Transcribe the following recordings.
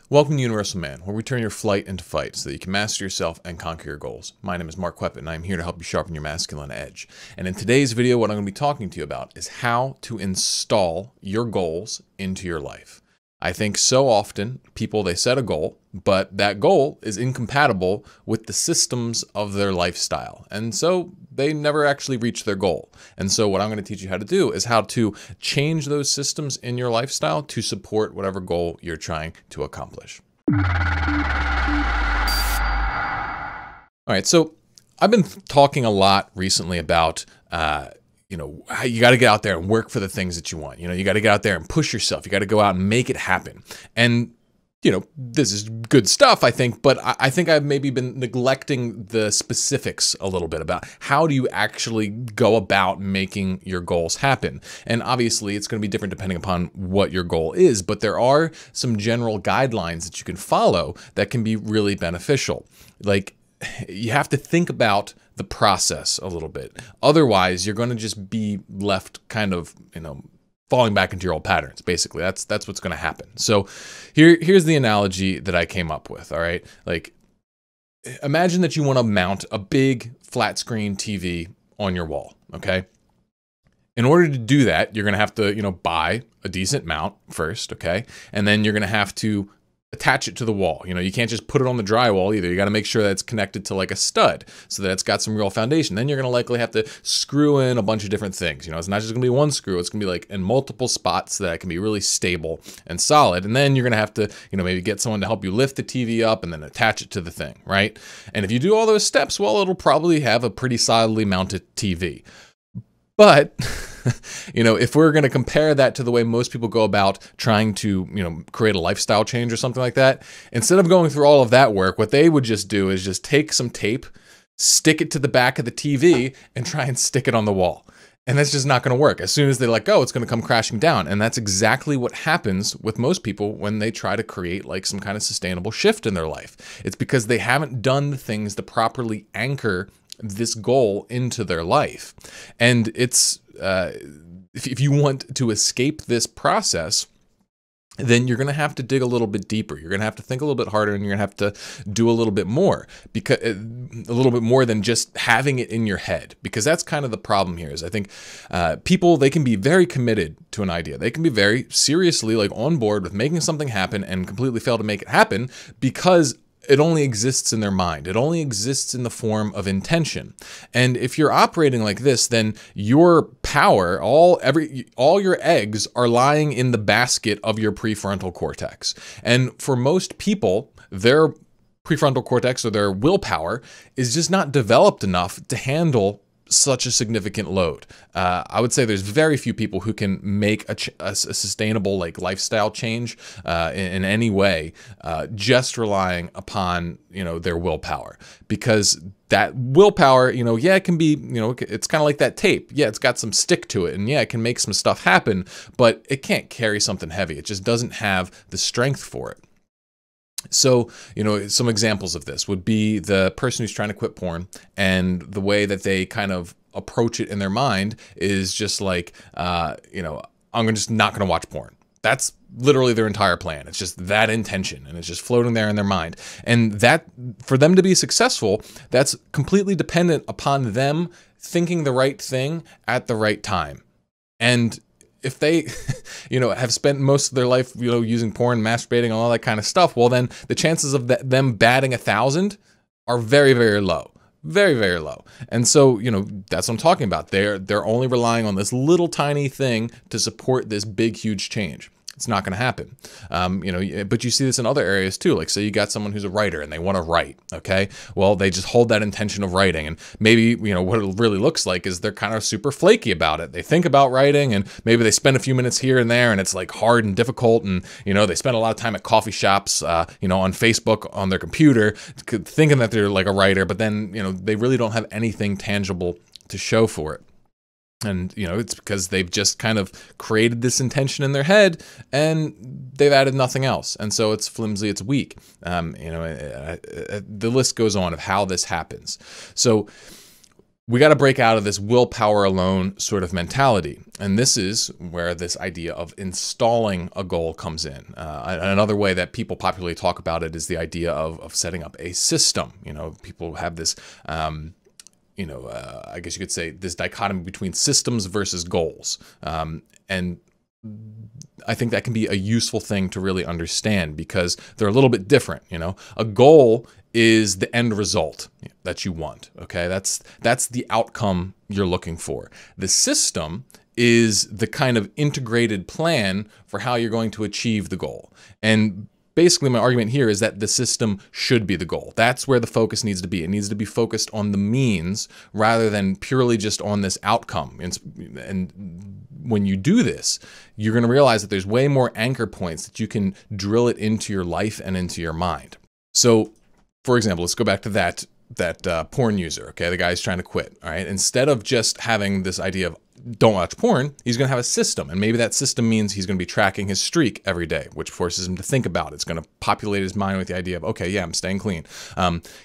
Welcome to Universal Man, where we turn your flight into fight so that you can master yourself and conquer your goals. My name is Mark Weppett, and I'm here to help you sharpen your masculine edge. And in today's video, what I'm going to be talking to you about is how to install your goals into your life. I think so often people, they set a goal, but that goal is incompatible with the systems of their lifestyle. And so they never actually reach their goal. And so what I'm going to teach you how to do is how to change those systems in your lifestyle to support whatever goal you're trying to accomplish. All right, so I've been talking a lot recently about you got to get out there and work for the things that you want. You got to get out there and push yourself. You got to go out and make it happen. And, this is good stuff, I think, but I think I've maybe been neglecting the specifics a little bit about how do you actually go about making your goals happen. And obviously it's going to be different depending upon what your goal is, but there are some general guidelines that you can follow that can be really beneficial. Like, you have to think about the process a little bit. Otherwise, you're going to just be left kind of, falling back into your old patterns. Basically, that's what's going to happen. So here's the analogy that I came up with. All right. Like, imagine that you want to mount a big flat screen TV on your wall. Okay. In order to do that, you're going to have to, buy a decent mount first. Okay. And then you're going to have to attach it to the wall. You can't just put it on the drywall either. You got to make sure that it's connected to like a stud so that it's got some real foundation. Then you're going to likely have to screw in a bunch of different things. It's not just going to be one screw. It's going to be like in multiple spots so that it can be really stable and solid. And then you're going to have to, maybe get someone to help you lift the TV up and then attach it to the thing, right? And if you do all those steps, well, it'll probably have a pretty solidly mounted TV. But, if we're going to compare that to the way most people go about trying to, create a lifestyle change or something like that, instead of going through all of that work, what they would just do is just take some tape, stick it to the back of the TV, and try and stick it on the wall. And that's just not going to work. As soon as they let go, it's going to come crashing down. And that's exactly what happens with most people when they try to create like some kind of sustainable shift in their life. It's because they haven't done the things to properly anchor this goal into their life. And it's if you want to escape this process, then you're going to have to dig a little bit deeper. You're going to have to think a little bit harder, and you're going to have to do a little bit more, because a little bit more than just having it in your head, because that's kind of the problem here. Is I think people, they can be very committed to an idea. They can be very seriously like on board with making something happen and completely fail to make it happen because it only exists in their mind. It only exists in the form of intention. And if you're operating like this, then your power, all your eggs are lying in the basket of your prefrontal cortex. And for most people, their prefrontal cortex or their willpower is just not developed enough to handle such a significant load. I would say there's very few people who can make a sustainable like lifestyle change in any way just relying upon their willpower, because that willpower, yeah, it can be, it's kind of like that tape. Yeah, it's got some stick to it, and yeah, it can make some stuff happen, but it can't carry something heavy. It just doesn't have the strength for it. So, some examples of this would be the person who's trying to quit porn, and the way that they kind of approach it in their mind is just like, I'm just not going to watch porn. That's literally their entire plan. It's just that intention, and it's just floating there in their mind. And that, for them to be successful, that's completely dependent upon them thinking the right thing at the right time. And if they, have spent most of their life, using porn, masturbating, and all that kind of stuff, well, then the chances of them batting 1,000 are very, very low. Very, very low. And so, that's what I'm talking about. They're only relying on this little tiny thing to support this big, huge change. It's not going to happen. But you see this in other areas too. Like, say you got someone who's a writer and they want to write. Okay. Well, they just hold that intention of writing, and maybe, what it really looks like is they're kind of super flaky about it. They think about writing, and maybe they spend a few minutes here and there, and it's like hard and difficult. And, they spend a lot of time at coffee shops, on Facebook, on their computer, thinking that they're like a writer, but then, they really don't have anything tangible to show for it. And, it's because they've just kind of created this intention in their head, and they've added nothing else. And so it's flimsy, it's weak. The list goes on of how this happens. So we got to break out of this willpower alone sort of mentality. And this is where this idea of installing a goal comes in. Another way that people popularly talk about it is the idea of setting up a system. You know, people have this, I guess you could say this dichotomy between systems versus goals. And I think that can be a useful thing to really understand because they're a little bit different. You know, a goal is the end result that you want. Okay, that's the outcome you're looking for. The system is the kind of integrated plan for how you're going to achieve the goal. And basically my argument here is that the system should be the goal. That's where the focus needs to be. It needs to be focused on the means rather than purely just on this outcome. And when you do this, you're going to realize that there's way more anchor points that you can drill it into your life and into your mind. So, for example, let's go back to that porn user, okay? The guy's trying to quit, all right? Instead of just having this idea of don't watch porn, he's going to have a system. And maybe that system means he's going to be tracking his streak every day, which forces him to think about it. It's going to populate his mind with the idea of, okay, yeah, I'm staying clean.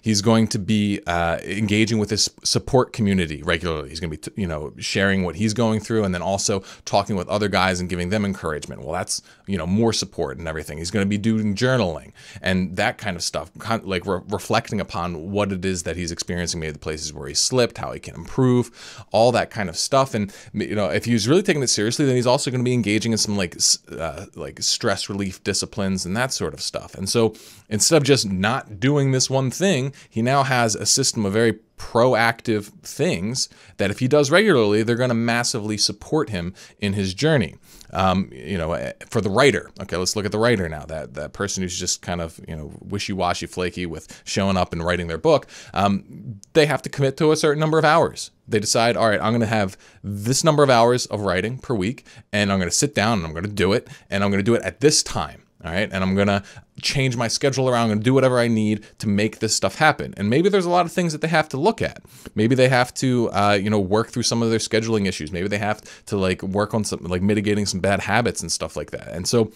He's going to be engaging with his support community regularly. He's going to be, sharing what he's going through and then also talking with other guys and giving them encouragement. Well, that's, more support and everything. He's going to be doing journaling and that kind of stuff, like reflecting upon what it is that he's experiencing, maybe the places where he slipped, how he can improve, all that kind of stuff. And if he's really taking it seriously, then he's also going to be engaging in some like stress relief disciplines and that sort of stuff. And so instead of just not doing this one thing, he now has a system of very proactive things that if he does regularly, they're going to massively support him in his journey. For the writer, okay, let's look at the writer now, that person who's just kind of, wishy-washy, flaky with showing up and writing their book. They have to commit to a certain number of hours. They decide, all right, I'm going to have this number of hours of writing per week, and I'm going to sit down and I'm going to do it, and I'm going to do it at this time. All right. And I'm going to change my schedule around. I'm going to do whatever I need to make this stuff happen. And maybe there's a lot of things that they have to look at. Maybe they have to, work through some of their scheduling issues. Maybe they have to work on some mitigating some bad habits and stuff like that. And so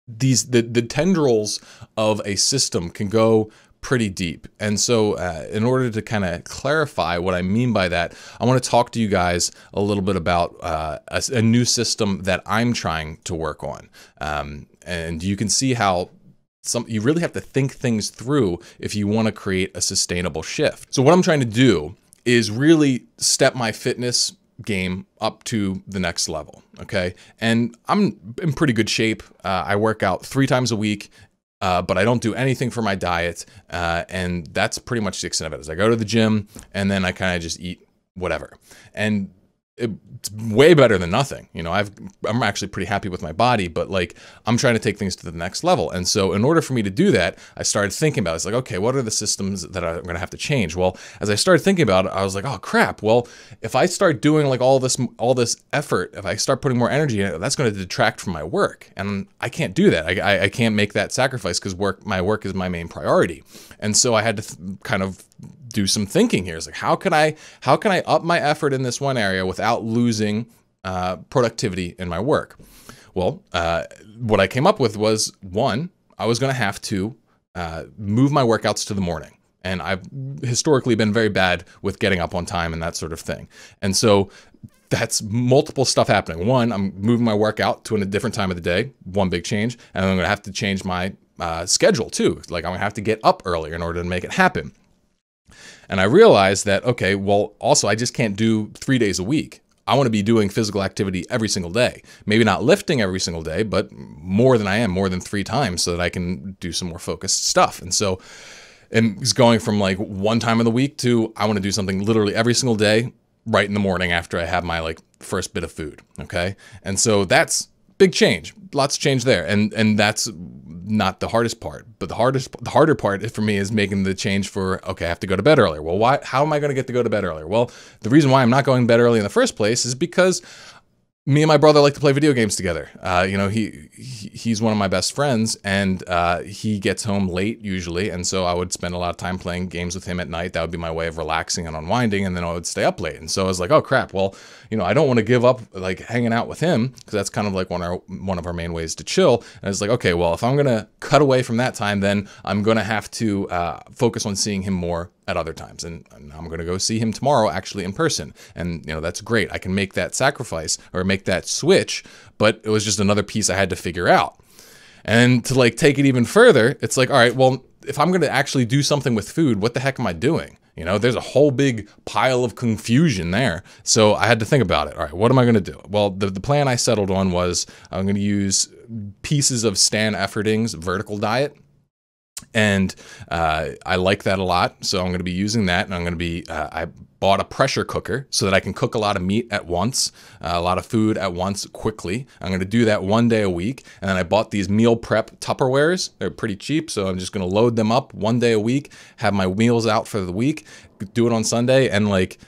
the tendrils of a system can go pretty deep. And so in order to kind of clarify what I mean by that, I want to talk to you guys a little bit about a new system that I'm trying to work on. And you can see how you really have to think things through if you want to create a sustainable shift. So what I'm trying to do is really step my fitness game up to the next level. Okay. And I'm in pretty good shape. I work out 3 times a week. But I don't do anything for my diet, and that's pretty much the extent of it. Is I go to the gym, and then I kind of just eat whatever. And it's way better than nothing. I'm actually pretty happy with my body, but I'm trying to take things to the next level. And so in order for me to do that, I started thinking about it. It's like, okay, what are the systems that I'm going to have to change? Well, as I started thinking about it, I was like, oh crap. Well, if I start doing all this effort, if I start putting more energy in it, that's going to detract from my work. And I can't do that. I can't make that sacrifice because my work is my main priority. And so I had to kind of do some thinking here. It's like, how can I up my effort in this one area without losing productivity in my work? Well, what I came up with was, one, I was going to have to move my workouts to the morning. And I've historically been very bad with getting up on time and that sort of thing. And so that's multiple stuff happening. One, I'm moving my workout to a different time of the day, one big change. And I'm going to have to change my schedule too. I'm going to have to get up earlier in order to make it happen. And I realized that, okay, well, also I just can't do 3 days a week. I want to be doing physical activity every single day. Maybe not lifting every single day, but more than 3 times so that I can do some more focused stuff. And so it's going from one time of the week to I want to do something literally every single day right in the morning after I have my first bit of food. Okay. And so that's big change, lots of change there. And that's not the hardest part, but the harder part for me is making the change for, okay, I have to go to bed earlier. Well, how am I going to get to go to bed earlier? Well, the reason why I'm not going to bed early in the first place is because me and my brother like to play video games together. He's one of my best friends, and he gets home late usually, and so I would spend a lot of time playing games with him at night. That would be my way of relaxing and unwinding, and then I would stay up late. And so I was like, oh crap, well, I don't want to give up hanging out with him because that's kind of one of our main ways to chill. And I was like, okay, well, if I'm gonna cut away from that time, then I'm gonna have to focus on seeing him more at other times. And I'm going to go see him tomorrow, actually in person. And, that's great. I can make that sacrifice or make that switch, but it was just another piece I had to figure out. And to like take it even further, it's like, all right, well, if I'm going to actually do something with food, what the heck am I doing? There's a whole big pile of confusion there. So I had to think about it. All right, what am I going to do? Well, the plan I settled on was I'm going to use pieces of Stan Efferding's vertical diet. And I like that a lot. So I'm going to be using that. And I'm going to be, I bought a pressure cooker so that I can cook a lot of meat at once, a lot of food at once quickly. I'm going to do that 1 day a week. And then I bought these meal prep Tupperwares. They're pretty cheap. So I'm just going to load them up 1 day a week, have my meals out for the week, do it on Sunday. And like,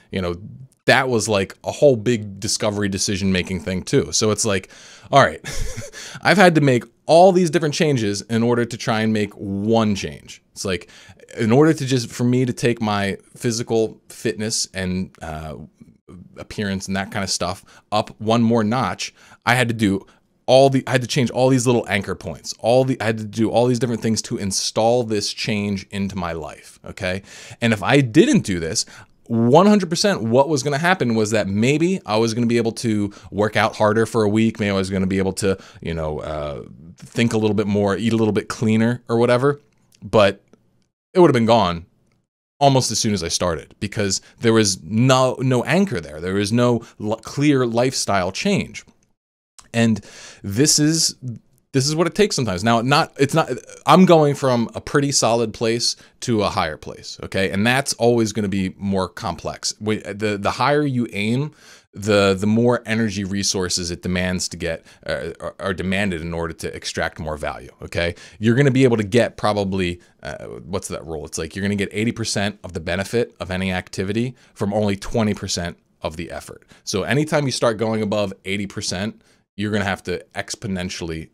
that was like a whole big discovery decision-making thing too. So it's like, all right, I've had to make all these different changes in order to try and make one change. It's like, in order to just, for me to take my physical fitness and appearance and that kind of stuff up one more notch, I had to change all these little anchor points. I had to do all these different things to install this change into my life, okay? And if I didn't do this, 100% what was going to happen was that maybe I was going to be able to work out harder for a week. Maybe I was going to be able to, think a little bit more, eat a little bit cleaner or whatever. But it would have been gone almost as soon as I started because there was no anchor there. There was no clear lifestyle change. And this is what it takes sometimes. Now, I'm going from a pretty solid place to a higher place, okay? And that's always going to be more complex. The higher you aim, the more energy resources it demands to get are demanded in order to extract more value, okay? You're going to be able to get probably, what's that rule? It's like you're going to get 80% of the benefit of any activity from only 20% of the effort. So anytime you start going above 80%, you're going to have to exponentially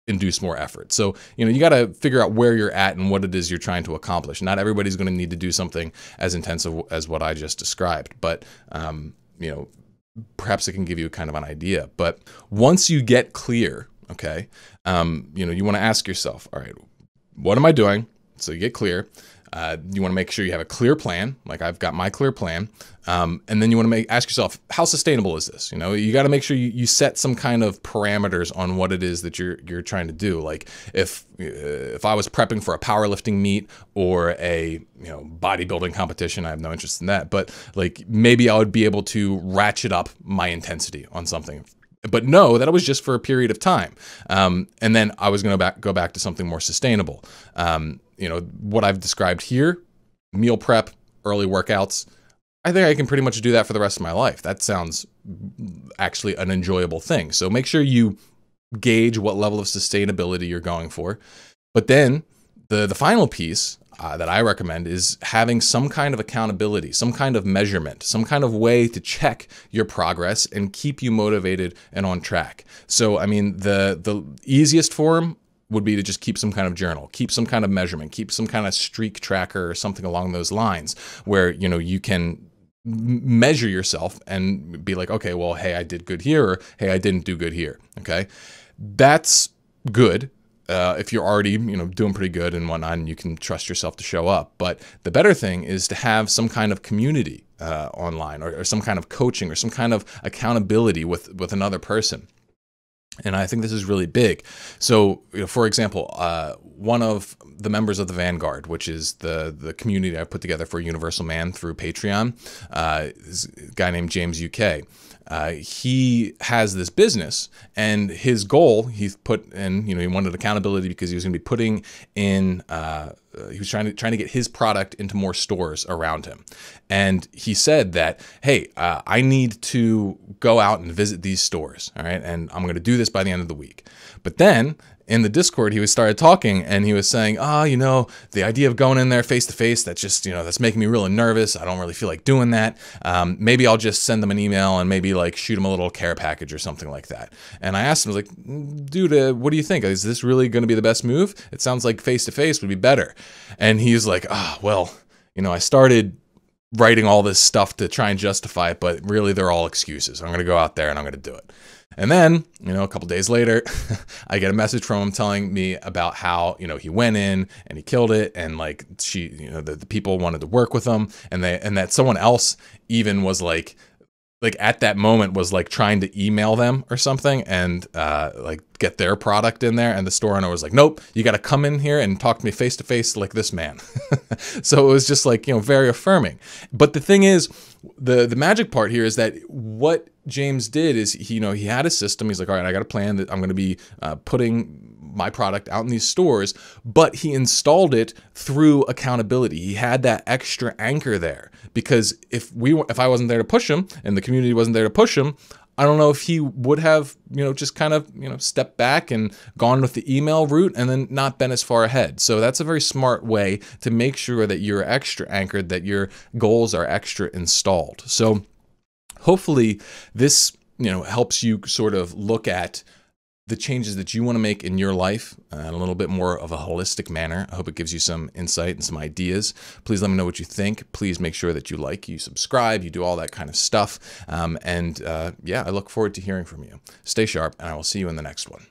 induce more effort. So, you got to figure out where you're at and what it is you're trying to accomplish. Not everybody's going to need to do something as intensive as what I just described, but, perhaps it can give you kind of an idea. But once you get clear, okay, you want to ask yourself, all right, what am I doing? So you get clear. You want to make sure you have a clear plan. Like I've got my clear plan. And then you want to ask yourself, how sustainable is this? You got to make sure you set some kind of parameters on what it is that you're trying to do. Like if I was prepping for a powerlifting meet or a bodybuilding competition, I have no interest in that. But like maybe I would be able to ratchet up my intensity on something. But know that it was just for a period of time. And then I was going to go back to something more sustainable. What I've described here, meal prep, early workouts, I think I can pretty much do that for the rest of my life. That sounds actually an enjoyable thing. So make sure you gauge what level of sustainability you're going for. But then the final piece that I recommend is having some kind of accountability, some kind of measurement, some kind of way to check your progress and keep you motivated and on track. So, I mean, the easiest form would be to just keep some kind of journal, keep some kind of measurement, keep some kind of streak tracker or something along those lines where, you can measure yourself and be like, okay, well, hey, I did good here, or hey, I didn't do good here. Okay. That's good. If you're already, doing pretty good and whatnot, and you can trust yourself to show up. But the better thing is to have some kind of community online or some kind of coaching or some kind of accountability with another person. And I think this is really big. So, for example, one of the members of the Vanguard, which is the community I put together for Universal Man through Patreon, is a guy named James UK. He has this business, and his goal, he's put in, he wanted accountability because he was going to be putting in, he was trying to get his product into more stores around him. And he said that, hey, I need to go out and visit these stores, all right? And I'm going to do this by the end of the week. But then in the Discord, he started talking, and he was saying, the idea of going in there face to face, that's just, that's making me really nervous. I don't really feel like doing that. Maybe I'll just send them an email and maybe like shoot them a little care package or something like that. And I asked him, I was like, dude, what do you think? Is this really going to be the best move? It sounds like face to face would be better. And he's like, I started writing all this stuff to try and justify it, but really they're all excuses. I'm going to go out there and I'm going to do it. And then, a couple days later, I get a message from him telling me about how, he went in and he killed it. And like the people wanted to work with him, and that someone else even was like at that moment was like trying to email them or something and like get their product in there. And the store owner was like, nope, you got to come in here and talk to me face to face like this man. So it was just like, very affirming. But the thing is, the magic part here is that what James did is he had a system. He's like, all right, I got a plan that I'm going to be putting my product out in these stores, but he installed it through accountability. He had that extra anchor there, because if I wasn't there to push him and the community wasn't there to push him, I don't know if he would have, just kind of, stepped back and gone with the email route and then not been as far ahead. So that's a very smart way to make sure that you're extra anchored, that your goals are extra installed. So hopefully this, helps you sort of look at the changes that you want to make in your life in a little bit more of a holistic manner. I hope it gives you some insight and some ideas. Please let me know what you think. Please make sure that you subscribe, you do all that kind of stuff. Yeah, I look forward to hearing from you. Stay sharp, and I will see you in the next one.